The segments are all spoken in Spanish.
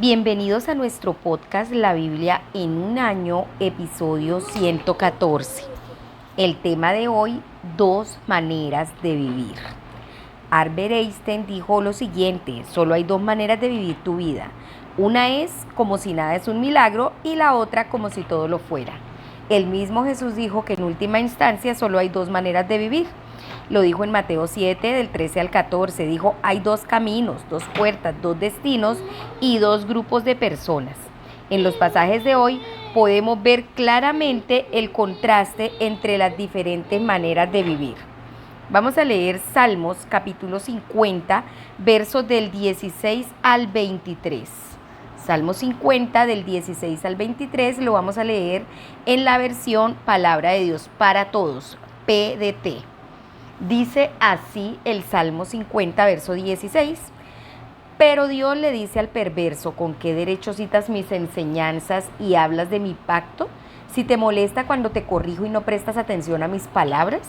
Bienvenidos a nuestro podcast La Biblia en un año, episodio 114. El tema de hoy, 2 maneras de vivir. Albert Einstein dijo lo siguiente: solo hay 2 maneras de vivir tu vida. Una es como si nada es un milagro y la otra como si todo lo fuera. El mismo Jesús dijo que en última instancia solo hay 2 maneras de vivir. Lo dijo en Mateo 7, del 13 al 14. Dijo, hay 2 caminos, 2 puertas, 2 destinos y 2 grupos de personas. En los pasajes de hoy podemos ver claramente el contraste entre las diferentes maneras de vivir. Vamos a leer Salmos capítulo 50, versos del 16 al 23. Salmo 50 del 16 al 23 lo vamos a leer en la versión Palabra de Dios para Todos, PDT. Dice así el Salmo 50, verso 16. Pero Dios le dice al perverso: ¿con qué derecho citas mis enseñanzas y hablas de mi pacto? Si te molesta cuando te corrijo y no prestas atención a mis palabras,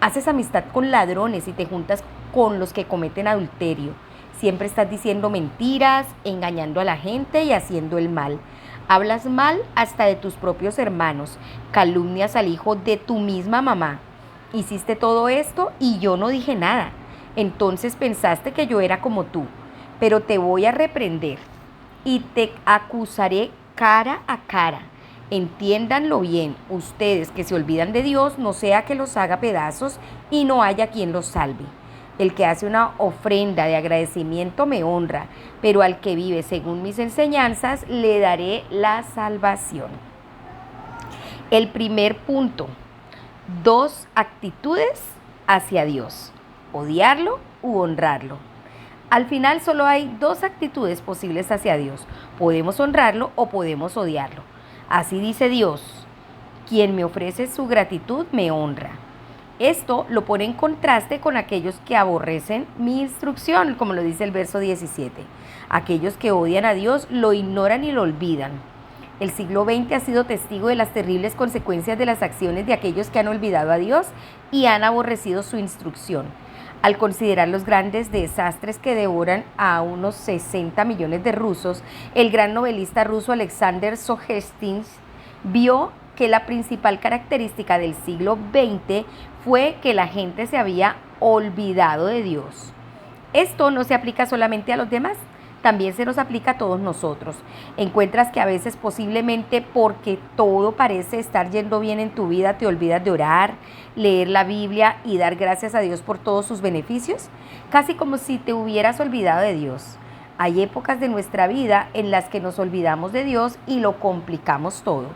haces amistad con ladrones y te juntas con los que cometen adulterio. Siempre estás diciendo mentiras, engañando a la gente y haciendo el mal. Hablas mal hasta de tus propios hermanos, calumnias al hijo de tu misma mamá. Hiciste todo esto y yo no dije nada. Entonces pensaste que yo era como tú, pero te voy a reprender y te acusaré cara a cara. Entiéndanlo bien, ustedes que se olvidan de Dios, no sea que los haga pedazos y no haya quien los salve. El que hace una ofrenda de agradecimiento me honra, pero al que vive según mis enseñanzas le daré la salvación. El primer punto: 2 actitudes hacia Dios: odiarlo u honrarlo. Al final solo hay 2 actitudes posibles hacia Dios: podemos honrarlo o podemos odiarlo. Así dice Dios: quien me ofrece su gratitud me honra. Esto lo pone en contraste con aquellos que aborrecen mi instrucción, como lo dice el verso 17. Aquellos que odian a Dios lo ignoran y lo olvidan. El siglo XX ha sido testigo de las terribles consecuencias de las acciones de aquellos que han olvidado a Dios y han aborrecido su instrucción. Al considerar los grandes desastres que devoran a unos 60 millones de rusos, el gran novelista ruso Alexander Solzhenitsyn vio que la principal característica del siglo XX fue que la gente se había olvidado de Dios. Esto no se aplica solamente a los demás, también se nos aplica a todos nosotros. Encuentras que a veces, posiblemente porque todo parece estar yendo bien en tu vida, te olvidas de orar, leer la Biblia y dar gracias a Dios por todos sus beneficios, casi como si te hubieras olvidado de Dios. Hay épocas de nuestra vida en las que nos olvidamos de Dios y lo complicamos todo.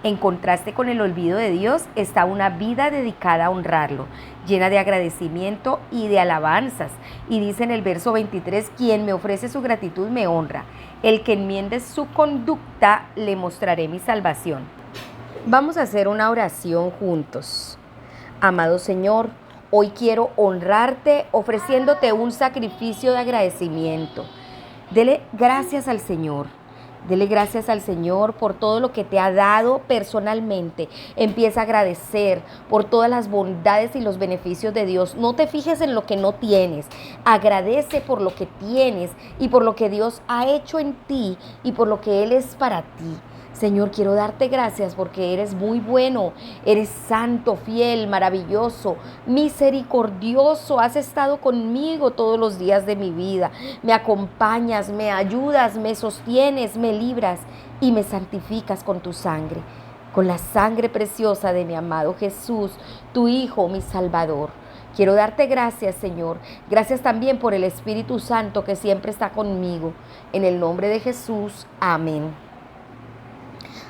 En contraste con el olvido de Dios está una vida dedicada a honrarlo, llena de agradecimiento y de alabanzas. Y dice en el verso 23, quien me ofrece su gratitud me honra. El que enmiende su conducta le mostraré mi salvación. Vamos a hacer una oración juntos. Amado Señor, hoy quiero honrarte ofreciéndote un sacrificio de agradecimiento. Dele gracias al Señor. Dele gracias al Señor por todo lo que te ha dado personalmente. Empieza a agradecer por todas las bondades y los beneficios de Dios. No te fijes en lo que no tienes. Agradece por lo que tienes y por lo que Dios ha hecho en ti y por lo que Él es para ti. Señor, quiero darte gracias porque eres muy bueno, eres santo, fiel, maravilloso, misericordioso. Has estado conmigo todos los días de mi vida. Me acompañas, me ayudas, me sostienes, me libras y me santificas con tu sangre, con la sangre preciosa de mi amado Jesús, tu Hijo, mi Salvador. Quiero darte gracias, Señor. Gracias también por el Espíritu Santo que siempre está conmigo. En el nombre de Jesús, amén.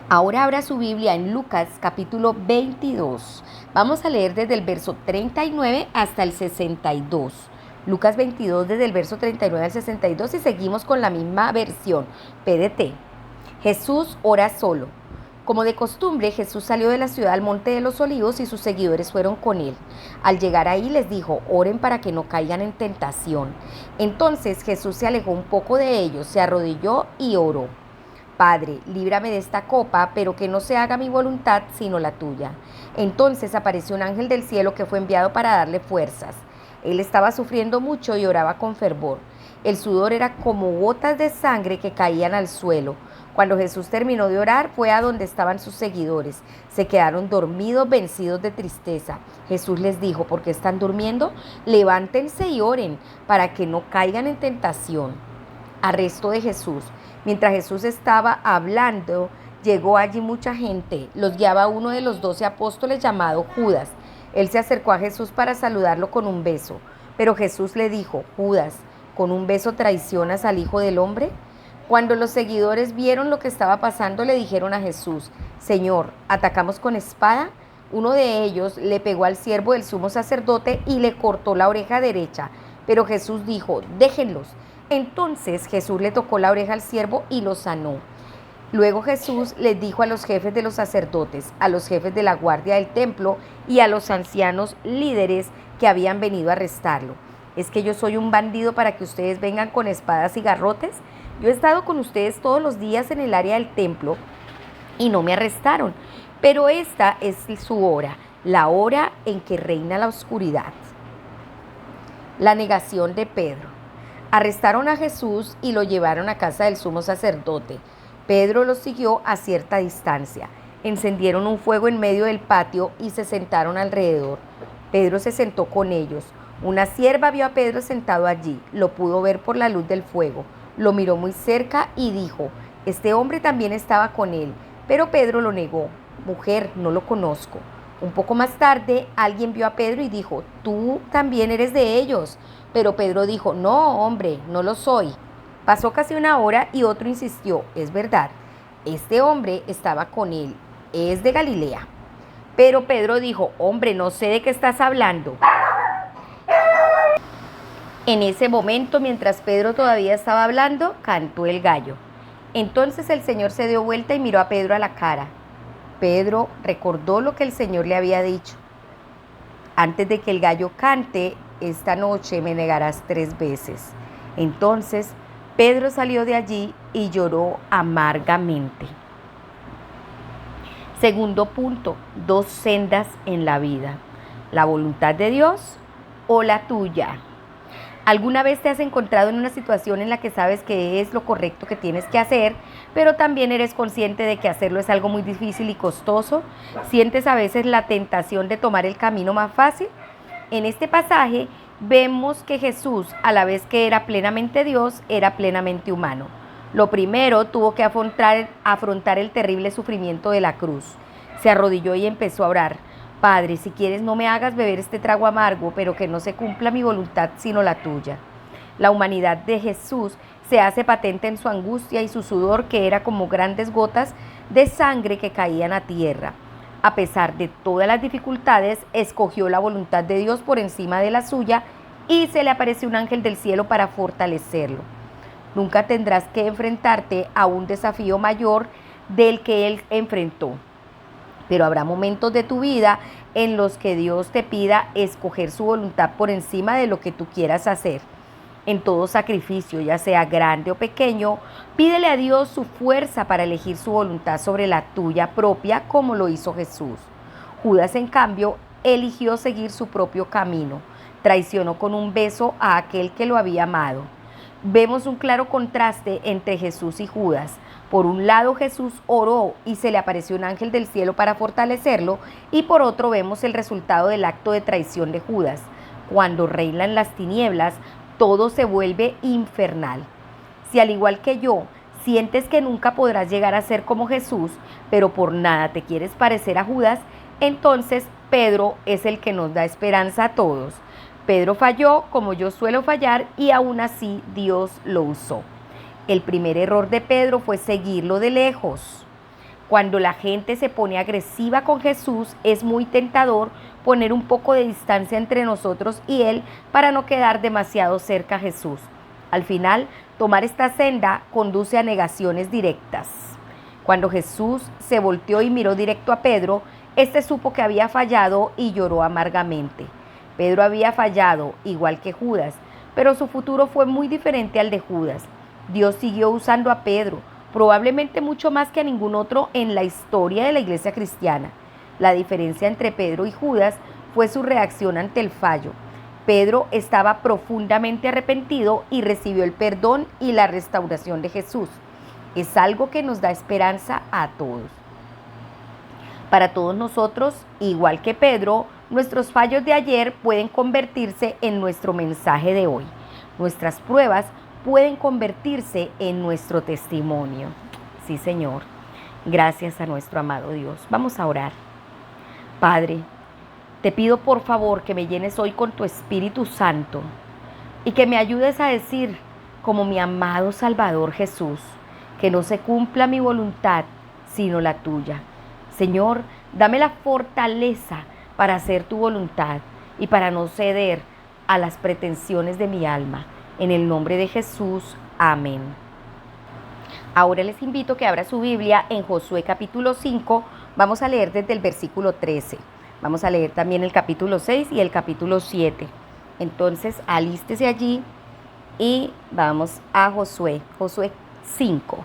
Ahora abra su Biblia en Lucas capítulo 22. Vamos a leer desde el verso 39 hasta el 62. Lucas 22 desde el verso 39 al 62 y seguimos con la misma versión, PDT. Jesús ora solo. Como de costumbre, Jesús salió de la ciudad al Monte de los Olivos y sus seguidores fueron con él. Al llegar ahí les dijo, oren para que no caigan en tentación. Entonces Jesús se alejó un poco de ellos, se arrodilló y oró. Padre, líbrame de esta copa, pero que no se haga mi voluntad, sino la tuya. Entonces apareció un ángel del cielo que fue enviado para darle fuerzas. Él estaba sufriendo mucho y oraba con fervor. El sudor era como gotas de sangre que caían al suelo. Cuando Jesús terminó de orar, fue a donde estaban sus seguidores. Se quedaron dormidos, vencidos de tristeza. Jesús les dijo: ¿por qué están durmiendo? Levántense y oren para que no caigan en tentación. Arresto de Jesús. Mientras Jesús estaba hablando, llegó allí mucha gente. Los guiaba uno de los 12 apóstoles llamado Judas. Él se acercó a Jesús para saludarlo con un beso. Pero Jesús le dijo: Judas, ¿con un beso traicionas al Hijo del Hombre? Cuando los seguidores vieron lo que estaba pasando, le dijeron a Jesús: Señor, ¿atacamos con espada? Uno de ellos le pegó al siervo del sumo sacerdote y le cortó la oreja derecha. Pero Jesús dijo: déjenlos. Entonces Jesús le tocó la oreja al siervo y lo sanó. Luego Jesús les dijo a los jefes de los sacerdotes, a los jefes de la guardia del templo y a los ancianos líderes que habían venido a arrestarlo: ¿es que yo soy un bandido para que ustedes vengan con espadas y garrotes? Yo he estado con ustedes todos los días en el área del templo y no me arrestaron, pero esta es su hora, la hora en que reina la oscuridad. La negación de Pedro. Arrestaron a Jesús y lo llevaron a casa del sumo sacerdote. Pedro lo siguió a cierta distancia. Encendieron un fuego en medio del patio y se sentaron alrededor. Pedro se sentó con ellos. Una sierva vio a Pedro sentado allí. Lo pudo ver por la luz del fuego. Lo miró muy cerca y dijo: este hombre también estaba con él. Pero Pedro lo negó: mujer, no lo conozco. Un poco más tarde, alguien vio a Pedro y dijo: tú también eres de ellos. Pero Pedro dijo: no, hombre, no lo soy. Pasó casi una hora y otro insistió: es verdad, este hombre estaba con él, es de Galilea. Pero Pedro dijo: hombre, no sé de qué estás hablando. En ese momento, mientras Pedro todavía estaba hablando, cantó el gallo. Entonces el Señor se dio vuelta y miró a Pedro a la cara. Pedro recordó lo que el Señor le había dicho: antes de que el gallo cante, esta noche me negarás 3 veces. Entonces Pedro salió de allí y lloró amargamente. Segundo punto: 2 sendas en la vida. La voluntad de Dios o la tuya. ¿Alguna vez te has encontrado en una situación en la que sabes que es lo correcto que tienes que hacer, pero también eres consciente de que hacerlo es algo muy difícil y costoso? ¿Sientes a veces la tentación de tomar el camino más fácil? En este pasaje vemos que Jesús, a la vez que era plenamente Dios, era plenamente humano. Lo primero, tuvo que afrontar el terrible sufrimiento de la cruz. Se arrodilló y empezó a orar: Padre, si quieres no me hagas beber este trago amargo, pero que no se cumpla mi voluntad sino la tuya. La humanidad de Jesús se hace patente en su angustia y su sudor, que era como grandes gotas de sangre que caían a tierra. A pesar de todas las dificultades, escogió la voluntad de Dios por encima de la suya y se le apareció un ángel del cielo para fortalecerlo. Nunca tendrás que enfrentarte a un desafío mayor del que él enfrentó. Pero habrá momentos de tu vida en los que Dios te pida escoger su voluntad por encima de lo que tú quieras hacer. En todo sacrificio, ya sea grande o pequeño, pídele a Dios su fuerza para elegir su voluntad sobre la tuya propia, como lo hizo Jesús. Judas, en cambio, eligió seguir su propio camino. Traicionó con un beso a aquel que lo había amado. Vemos un claro contraste entre Jesús y Judas. Por un lado, Jesús oró y se le apareció un ángel del cielo para fortalecerlo, y por otro vemos el resultado del acto de traición de Judas. Cuando reinan las tinieblas, todo se vuelve infernal. Si, al igual que yo, sientes que nunca podrás llegar a ser como Jesús, pero por nada te quieres parecer a Judas, entonces Pedro es el que nos da esperanza a todos. Pedro falló como yo suelo fallar, y aún así Dios lo usó. El primer error de Pedro fue seguirlo de lejos. Cuando la gente se pone agresiva con Jesús, es muy tentador poner un poco de distancia entre nosotros y Él para no quedar demasiado cerca a Jesús. Al final, tomar esta senda conduce a negaciones directas. Cuando Jesús se volteó y miró directo a Pedro, éste supo que había fallado y lloró amargamente. Pedro había fallado, igual que Judas, pero su futuro fue muy diferente al de Judas. Dios siguió usando a Pedro, probablemente mucho más que a ningún otro en la historia de la iglesia cristiana. La diferencia entre Pedro y Judas fue su reacción ante el fallo. Pedro estaba profundamente arrepentido y recibió el perdón y la restauración de Jesús. Es algo que nos da esperanza a todos. Para todos nosotros, igual que Pedro, nuestros fallos de ayer pueden convertirse en nuestro mensaje de hoy. Nuestras pruebas pueden convertirse en nuestro testimonio. Sí, Señor. Gracias a nuestro amado Dios. Vamos a orar. Padre, te pido por favor que me llenes hoy con tu Espíritu Santo y que me ayudes a decir, como mi amado Salvador Jesús, que no se cumpla mi voluntad, sino la tuya. Señor, dame la fortaleza para hacer tu voluntad y para no ceder a las pretensiones de mi alma. En el nombre de Jesús, amén. Ahora les invito a que abra su Biblia en Josué capítulo 5. Vamos a leer desde el versículo 13. Vamos a leer también el capítulo 6 y el capítulo 7. Entonces, alístese allí y vamos a Josué 5,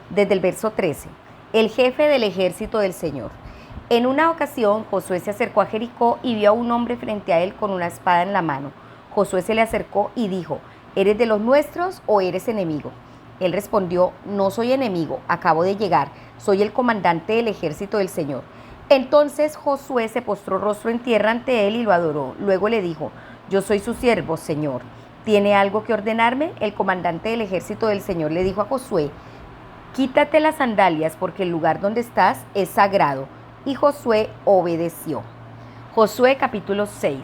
desde el verso 13. El jefe del ejército del Señor. En una ocasión, Josué se acercó a Jericó y vio a un hombre frente a él con una espada en la mano. Josué se le acercó y dijo, ¿eres de los nuestros o eres enemigo? Él respondió, no soy enemigo, acabo de llegar, soy el comandante del ejército del Señor. Entonces Josué se postró rostro en tierra ante él y lo adoró. Luego le dijo, yo soy su siervo, Señor. ¿Tiene algo que ordenarme? El comandante del ejército del Señor le dijo a Josué, quítate las sandalias porque el lugar donde estás es sagrado. Y Josué obedeció. Josué capítulo 6.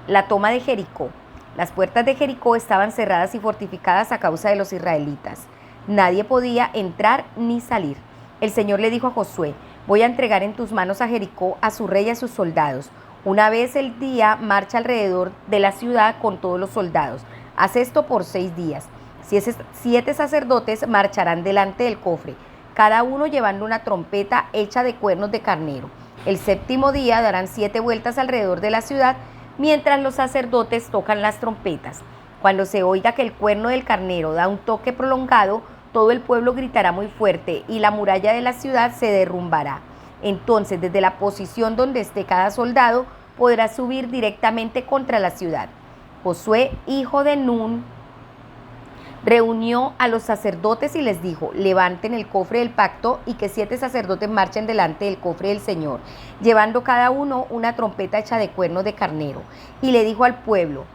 La toma de Jericó. Las puertas de Jericó estaban cerradas y fortificadas a causa de los israelitas. Nadie podía entrar ni salir. El Señor le dijo a Josué, voy a entregar en tus manos a Jericó, a su rey y a sus soldados. Una vez el día marcha alrededor de la ciudad con todos los soldados. Haz esto por 6 días. 7 sacerdotes marcharán delante del cofre, cada uno llevando una trompeta hecha de cuernos de carnero. El 7º día darán 7 vueltas alrededor de la ciudad, mientras los sacerdotes tocan las trompetas. Cuando se oiga que el cuerno del carnero da un toque prolongado, todo el pueblo gritará muy fuerte y la muralla de la ciudad se derrumbará. Entonces, desde la posición donde esté cada soldado, podrá subir directamente contra la ciudad. Josué, hijo de Nun, reunió a los sacerdotes y les dijo, levanten el cofre del pacto y que 7 sacerdotes marchen delante del cofre del Señor, llevando cada uno una trompeta hecha de cuernos de carnero. Y le dijo al pueblo,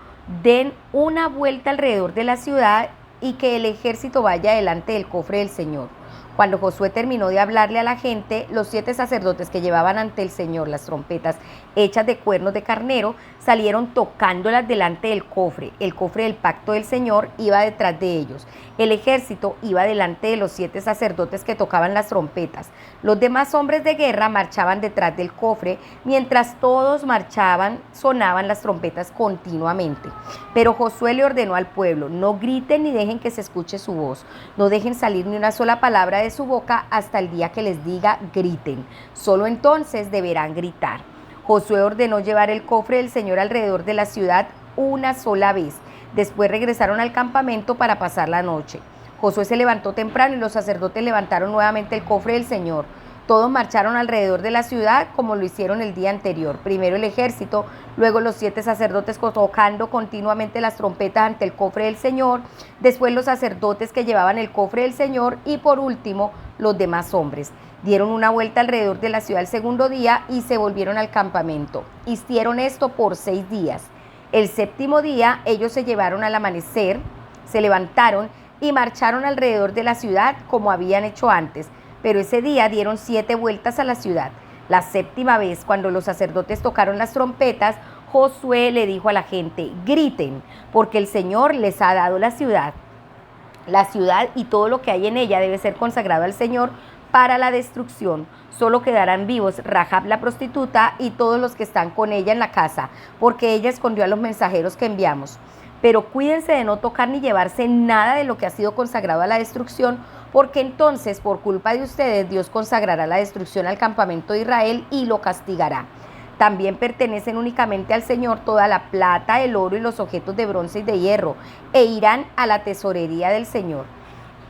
den una vuelta alrededor de la ciudad y que el ejército vaya delante del cofre del Señor. Cuando Josué terminó de hablarle a la gente, los 7 sacerdotes que llevaban ante el Señor las trompetas hechas de cuernos de carnero salieron tocándolas delante del cofre. El cofre del pacto del Señor iba detrás de ellos. El ejército iba delante de los 7 sacerdotes que tocaban las trompetas. Los demás hombres de guerra marchaban detrás del cofre. Mientras todos marchaban, sonaban las trompetas continuamente. Pero Josué le ordenó al pueblo, no griten ni dejen que se escuche su voz. No dejen salir ni una sola palabra de su boca hasta el día que les diga griten. Solo entonces deberán gritar. Josué ordenó llevar el cofre del Señor alrededor de la ciudad una sola vez. Después regresaron al campamento para pasar la noche. Josué se levantó temprano y los sacerdotes levantaron nuevamente el cofre del Señor. Todos marcharon alrededor de la ciudad como lo hicieron el día anterior. Primero el ejército, luego los 7 sacerdotes tocando continuamente las trompetas ante el cofre del Señor, después los sacerdotes que llevaban el cofre del Señor y por último los demás hombres. Dieron una vuelta alrededor de la ciudad el 2º día y se volvieron al campamento. Hicieron esto por 6 días. El 7º día ellos se llevaron al amanecer, se levantaron y marcharon alrededor de la ciudad como habían hecho antes. Pero ese día dieron 7 vueltas a la ciudad. La 7ª vez, cuando los sacerdotes tocaron las trompetas, Josué le dijo a la gente, griten, porque el Señor les ha dado la ciudad. La ciudad y todo lo que hay en ella debe ser consagrado al Señor para la destrucción. Solo quedarán vivos Rahab la prostituta y todos los que están con ella en la casa, porque ella escondió a los mensajeros que enviamos. Pero cuídense de no tocar ni llevarse nada de lo que ha sido consagrado a la destrucción, porque entonces, por culpa de ustedes, Dios consagrará la destrucción al campamento de Israel y lo castigará. También pertenecen únicamente al Señor toda la plata, el oro y los objetos de bronce y de hierro, e irán a la tesorería del Señor.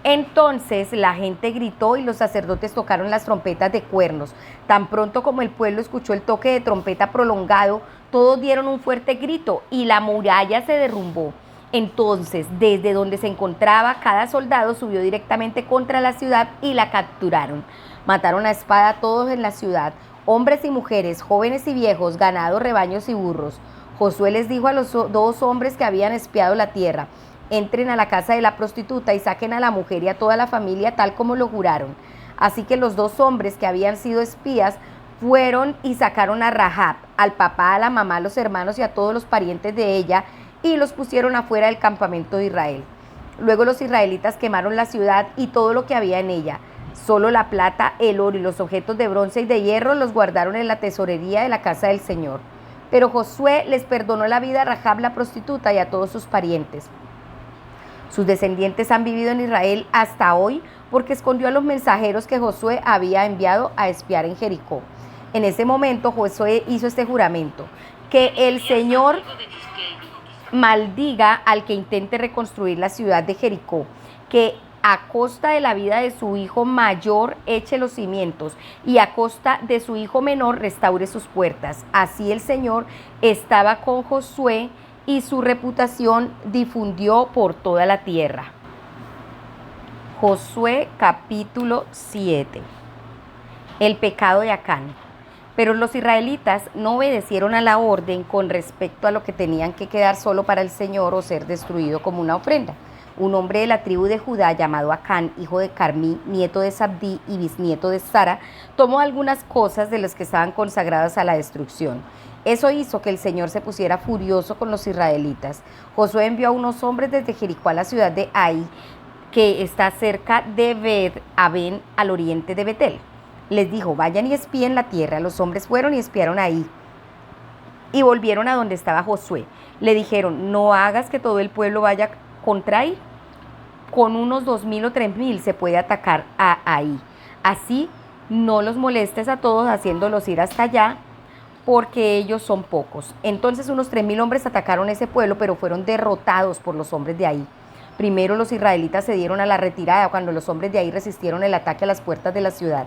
Entonces la gente gritó y los sacerdotes tocaron las trompetas de cuernos. Tan pronto como el pueblo escuchó el toque de trompeta prolongado, todos dieron un fuerte grito y la muralla se derrumbó. Entonces, desde donde se encontraba, cada soldado subió directamente contra la ciudad y la capturaron. Mataron a espada a todos en la ciudad, hombres y mujeres, jóvenes y viejos, ganado, rebaños y burros. Josué les dijo a los dos hombres que habían espiado la tierra: entren a la casa de la prostituta y saquen a la mujer y a toda la familia tal como lo juraron. Así que los dos hombres que habían sido espías fueron y sacaron a Rahab, al papá, a la mamá, a los hermanos y a todos los parientes de ella, y los pusieron afuera del campamento de Israel. Luego los israelitas quemaron la ciudad y todo lo que había en ella. Solo la plata, el oro y los objetos de bronce y de hierro los guardaron en la tesorería de la casa del Señor. Pero Josué les perdonó la vida a Rahab la prostituta y a todos sus parientes. Sus descendientes han vivido en Israel hasta hoy porque escondió a los mensajeros que Josué había enviado a espiar en Jericó. En ese momento Josué hizo este juramento: que el Señor maldiga al que intente reconstruir la ciudad de Jericó, que a costa de la vida de su hijo mayor eche los cimientos y a costa de su hijo menor restaure sus puertas. Así el Señor estaba con Josué y su reputación difundió por toda la tierra. Josué capítulo 7. El pecado de Acán. Pero los israelitas no obedecieron a la orden con respecto a lo que tenían que quedar solo para el Señor o ser destruido como una ofrenda. Un hombre de la tribu de Judá llamado Acán, hijo de Carmí, nieto de Zabdí y bisnieto de Sara, tomó algunas cosas de las que estaban consagradas a la destrucción. Eso hizo que el Señor se pusiera furioso con los israelitas. Josué envió a unos hombres desde Jericó a la ciudad de Ai, que está cerca de Bet-Aven, al oriente de Betel. Les dijo: vayan y espíen la tierra. Los hombres fueron y espiaron ahí y volvieron a donde estaba Josué. Le dijeron: no hagas que todo el pueblo vaya contra Ai. Con unos 2,000 o 3,000 se puede atacar a Ai. Así no los molestes a todos haciéndolos ir hasta allá, porque ellos son pocos. Entonces unos 3,000 hombres atacaron ese pueblo, pero fueron derrotados por los hombres de Ai. Primero los israelitas se dieron a la retirada cuando los hombres de Ai resistieron el ataque a las puertas de la ciudad.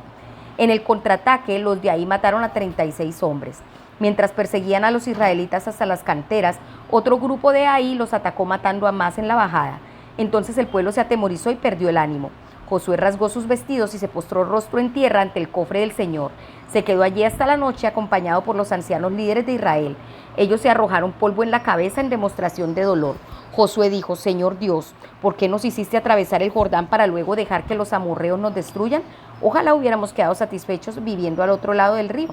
En el contraataque, los de Ai mataron a 36 hombres. Mientras perseguían a los israelitas hasta las canteras, otro grupo de Ai los atacó matando a más en la bajada. Entonces el pueblo se atemorizó y perdió el ánimo. Josué rasgó sus vestidos y se postró rostro en tierra ante el cofre del Señor. Se quedó allí hasta la noche acompañado por los ancianos líderes de Israel. Ellos se arrojaron polvo en la cabeza en demostración de dolor. Josué dijo: Señor Dios, ¿por qué nos hiciste atravesar el Jordán para luego dejar que los amorreos nos destruyan? Ojalá hubiéramos quedado satisfechos viviendo al otro lado del río.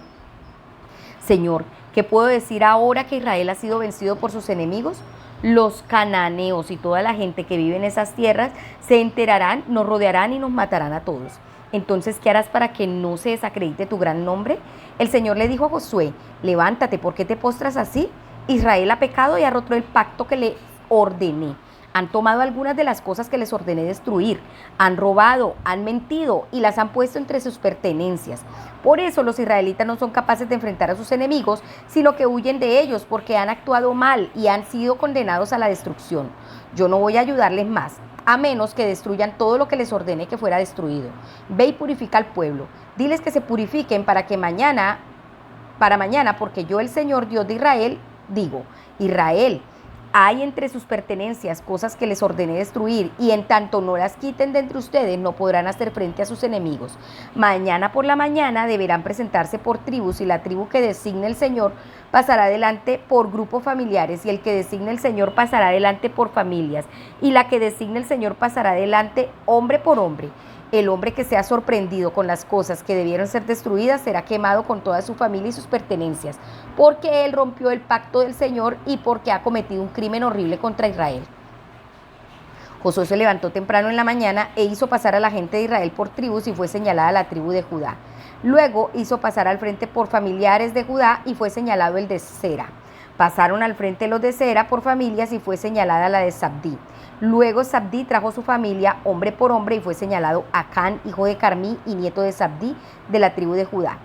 Señor, ¿qué puedo decir ahora que Israel ha sido vencido por sus enemigos? Los cananeos y toda la gente que vive en esas tierras se enterarán, nos rodearán y nos matarán a todos. Entonces, ¿qué harás para que no se desacredite tu gran nombre? El Señor le dijo a Josué: levántate, ¿por qué te postras así? Israel ha pecado y ha roto el pacto que le ordené. Han tomado algunas de las cosas que les ordené destruir, han robado, han mentido y las han puesto entre sus pertenencias. Por eso los israelitas no son capaces de enfrentar a sus enemigos, sino que huyen de ellos porque han actuado mal y han sido condenados a la destrucción. Yo no voy a ayudarles más, a menos que destruyan todo lo que les ordené que fuera destruido. Ve y purifica al pueblo. Diles que se purifiquen para mañana, porque yo, el Señor Dios de Israel, digo: Israel, hay entre sus pertenencias cosas que les ordené destruir, y en tanto no las quiten de entre ustedes, no podrán hacer frente a sus enemigos. Mañana por la mañana deberán presentarse por tribus, y la tribu que designe el Señor pasará adelante por grupos familiares, y el que designe el Señor pasará adelante por familias, y la que designe el Señor pasará adelante hombre por hombre. El hombre que sea sorprendido con las cosas que debieron ser destruidas será quemado con toda su familia y sus pertenencias, porque él rompió el pacto del Señor y porque ha cometido un crimen horrible contra Israel. Josué se levantó temprano en la mañana e hizo pasar a la gente de Israel por tribus, y fue señalada la tribu de Judá. Luego hizo pasar al frente por familiares de Judá, y fue señalado el de Sera. Pasaron al frente los de Sera por familias, y fue señalada la de Zabdí. Luego Zabdí trajo su familia hombre por hombre, y fue señalado Acán, hijo de Carmí y nieto de Zabdí, de la tribu de Judá.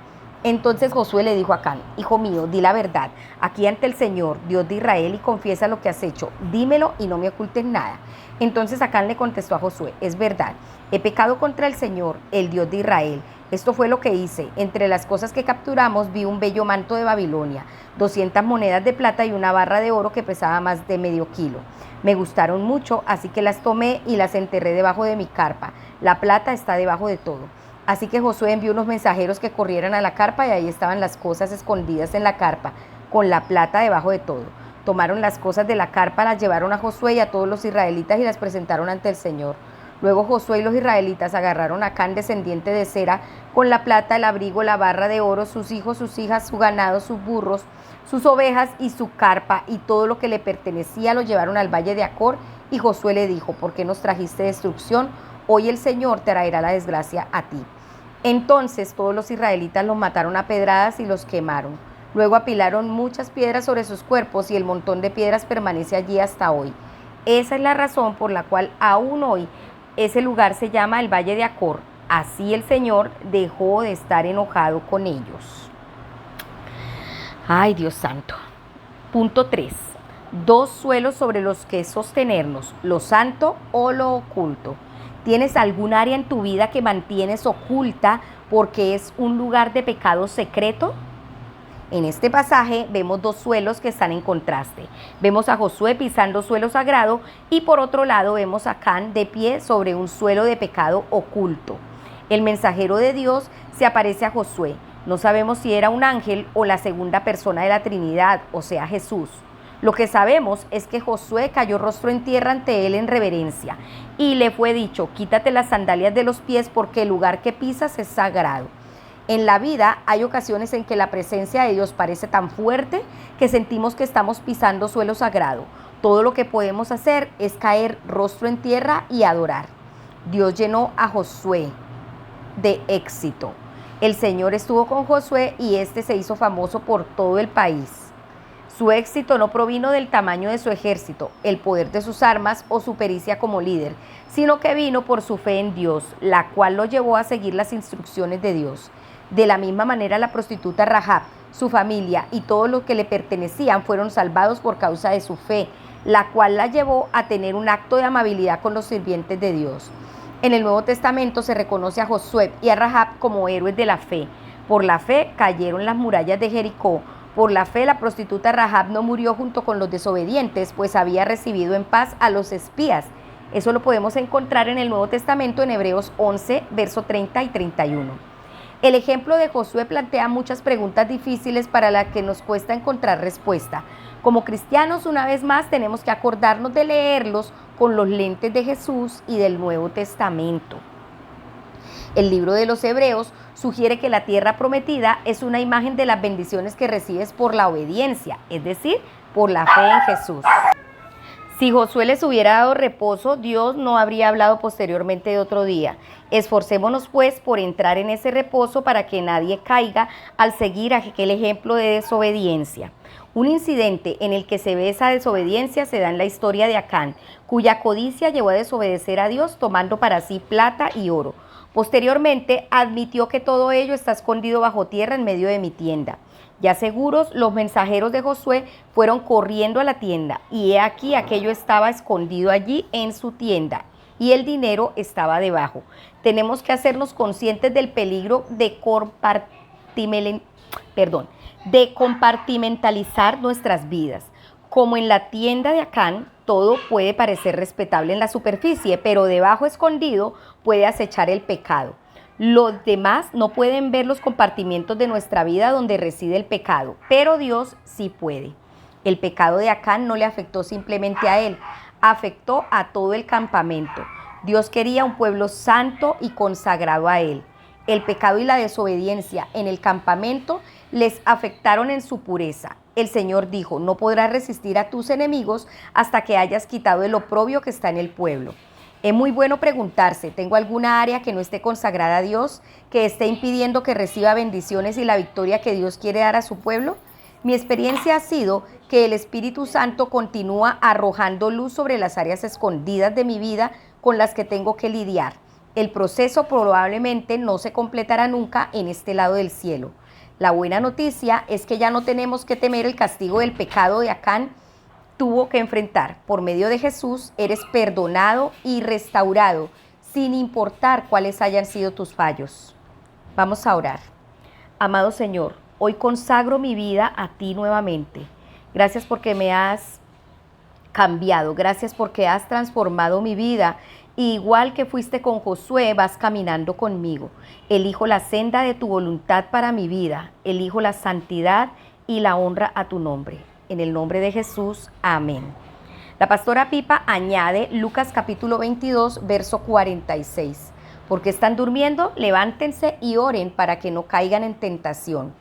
Entonces Josué le dijo a Acán: hijo mío, di la verdad aquí ante el Señor, Dios de Israel, y confiesa lo que has hecho. Dímelo y no me ocultes nada. Entonces Acán le contestó a Josué: es verdad, he pecado contra el Señor, el Dios de Israel. Esto fue lo que hice. Entre las cosas que capturamos vi un bello manto de Babilonia, 200 monedas de plata y una barra de oro que pesaba más de medio kilo. Me gustaron mucho, así que las tomé y las enterré debajo de mi carpa. La plata está debajo de todo. Así que Josué envió unos mensajeros que corrieran a la carpa, y ahí estaban las cosas escondidas en la carpa, con la plata debajo de todo. Tomaron las cosas de la carpa, las llevaron a Josué y a todos los israelitas y las presentaron ante el Señor. Luego Josué y los israelitas agarraron a Acán, descendiente de Zera, con la plata, el abrigo, la barra de oro, sus hijos, sus hijas, su ganado, sus burros, sus ovejas y su carpa, y todo lo que le pertenecía lo llevaron al valle de Acor. Y Josué le dijo: ¿por qué nos trajiste destrucción? Hoy el Señor te traerá la desgracia a ti. Entonces todos los israelitas los mataron a pedradas y los quemaron. Luego apilaron muchas piedras sobre sus cuerpos, y el montón de piedras permanece allí hasta hoy. Esa es la razón por la cual aún hoy ese lugar se llama el Valle de Acor. Así el Señor dejó de estar enojado con ellos. Ay, Dios santo. Punto 3. Dos suelos sobre los que sostenernos: lo santo o lo oculto. ¿Tienes algún área en tu vida que mantienes oculta porque es un lugar de pecado secreto? En este pasaje vemos dos suelos que están en contraste. Vemos a Josué pisando suelo sagrado, y por otro lado vemos a Acán de pie sobre un suelo de pecado oculto. El mensajero de Dios se aparece a Josué. No sabemos si era un ángel o la segunda persona de la Trinidad, o sea, Jesús. Lo que sabemos es que Josué cayó rostro en tierra ante él en reverencia, y le fue dicho: quítate las sandalias de los pies, porque el lugar que pisas es sagrado. En la vida hay ocasiones en que la presencia de Dios parece tan fuerte que sentimos que estamos pisando suelo sagrado. Todo lo que podemos hacer es caer rostro en tierra y adorar. Dios llenó a Josué de éxito. El Señor estuvo con Josué y este se hizo famoso por todo el país. Su éxito no provino del tamaño de su ejército, el poder de sus armas o su pericia como líder, sino que vino por su fe en Dios, la cual lo llevó a seguir las instrucciones de Dios. De la misma manera, la prostituta Rahab, su familia y todo lo que le pertenecían fueron salvados por causa de su fe, la cual la llevó a tener un acto de amabilidad con los sirvientes de Dios. En el Nuevo Testamento se reconoce a Josué y a Rahab como héroes de la fe. Por la fe cayeron las murallas de Jericó. Por la fe la prostituta Rahab no murió junto con los desobedientes, pues había recibido en paz a los espías. Eso lo podemos encontrar en el Nuevo Testamento en Hebreos 11, verso 30 y 31. El ejemplo de Josué plantea muchas preguntas difíciles para las que nos cuesta encontrar respuesta. Como cristianos, una vez más, tenemos que acordarnos de leerlos con los lentes de Jesús y del Nuevo Testamento. El libro de los Hebreos sugiere que la tierra prometida es una imagen de las bendiciones que recibes por la obediencia, es decir, por la fe en Jesús. Si Josué les hubiera dado reposo, Dios no habría hablado posteriormente de otro día. Esforcémonos pues por entrar en ese reposo para que nadie caiga al seguir aquel ejemplo de desobediencia. Un incidente en el que se ve esa desobediencia se da en la historia de Acán, cuya codicia llevó a desobedecer a Dios tomando para sí plata y oro. Posteriormente admitió que todo ello está escondido bajo tierra en medio de mi tienda. Ya seguros, los mensajeros de Josué fueron corriendo a la tienda, y he aquí aquello estaba escondido allí en su tienda, y el dinero estaba debajo. Tenemos que hacernos conscientes del peligro de compartimentalizar nuestras vidas. Como en la tienda de Acán, todo puede parecer respetable en la superficie, pero debajo escondido puede acechar el pecado. Los demás no pueden ver los compartimentos de nuestra vida donde reside el pecado, pero Dios sí puede. El pecado de Acán no le afectó simplemente a él, afectó a todo el campamento. Dios quería un pueblo santo y consagrado a él. El pecado y la desobediencia en el campamento les afectaron en su pureza. El Señor dijo: no podrás resistir a tus enemigos hasta que hayas quitado el oprobio que está en el pueblo. Es muy bueno preguntarse: ¿tengo alguna área que no esté consagrada a Dios, que esté impidiendo que reciba bendiciones y la victoria que Dios quiere dar a su pueblo? Mi experiencia ha sido que el Espíritu Santo continúa arrojando luz sobre las áreas escondidas de mi vida con las que tengo que lidiar. El proceso probablemente no se completará nunca en este lado del cielo. La buena noticia es que ya no tenemos que temer el castigo del pecado de Acán tuvo que enfrentar. Por medio de Jesús eres perdonado y restaurado, sin importar cuáles hayan sido tus fallos. Vamos a orar. Amado Señor, hoy consagro mi vida a ti nuevamente. Gracias porque me has cambiado, gracias porque has transformado mi vida. Igual que fuiste con Josué, vas caminando conmigo. Elijo la senda de tu voluntad para mi vida. Elijo la santidad y la honra a tu nombre. En el nombre de Jesús, amén. La pastora Pipa añade Lucas capítulo 22, verso 46. Porque están durmiendo, levántense y oren para que no caigan en tentación.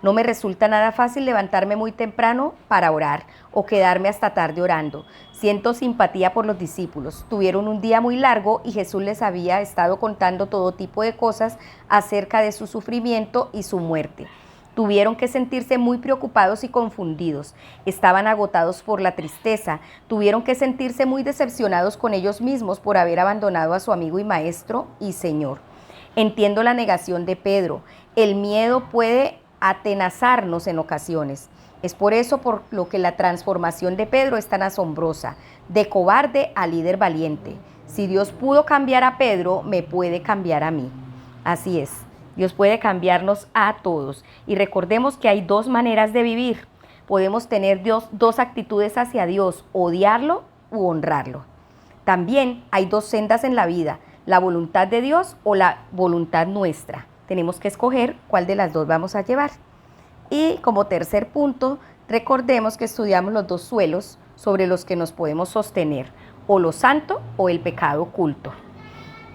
No me resulta nada fácil levantarme muy temprano para orar o quedarme hasta tarde orando. Siento simpatía por los discípulos. Tuvieron un día muy largo y Jesús les había estado contando todo tipo de cosas acerca de su sufrimiento y su muerte. Tuvieron que sentirse muy preocupados y confundidos. Estaban agotados por la tristeza. Tuvieron que sentirse muy decepcionados con ellos mismos por haber abandonado a su amigo y maestro y Señor. Entiendo la negación de Pedro. El miedo puede atenazarnos en ocasiones. Es por eso por lo que la transformación de Pedro es tan asombrosa, de cobarde a líder valiente. Si Dios pudo cambiar a Pedro, me puede cambiar a mí. Así es, Dios puede cambiarnos a todos. Y recordemos que hay dos maneras de vivir. Podemos tener dos actitudes hacia Dios, odiarlo u honrarlo. También hay dos sendas en la vida, la voluntad de Dios o la voluntad nuestra. Tenemos que escoger cuál de las dos vamos a llevar. Y como tercer punto, recordemos que estudiamos los dos suelos sobre los que nos podemos sostener, o lo santo o el pecado oculto.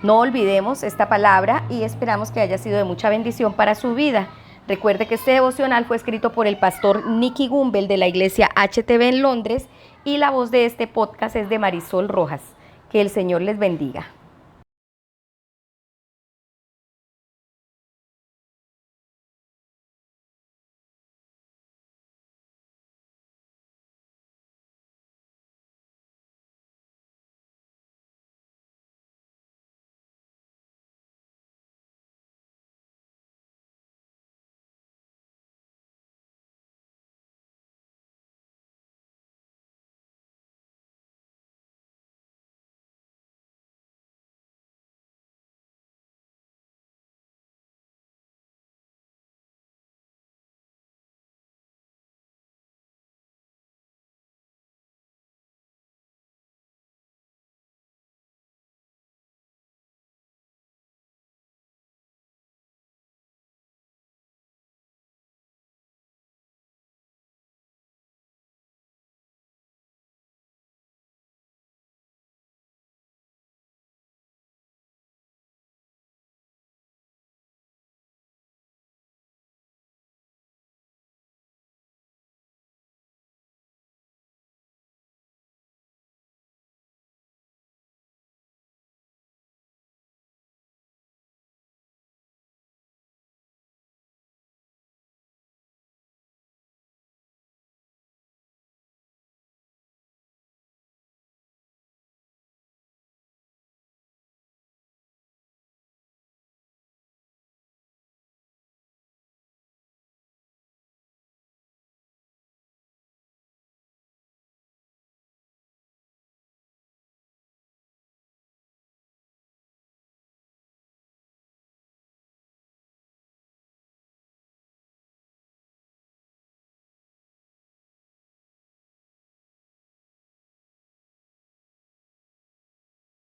No olvidemos esta palabra y esperamos que haya sido de mucha bendición para su vida. Recuerde que este devocional fue escrito por el pastor Nicky Gumbel de la iglesia HTB en Londres y la voz de este podcast es de Marisol Rojas. Que el Señor les bendiga.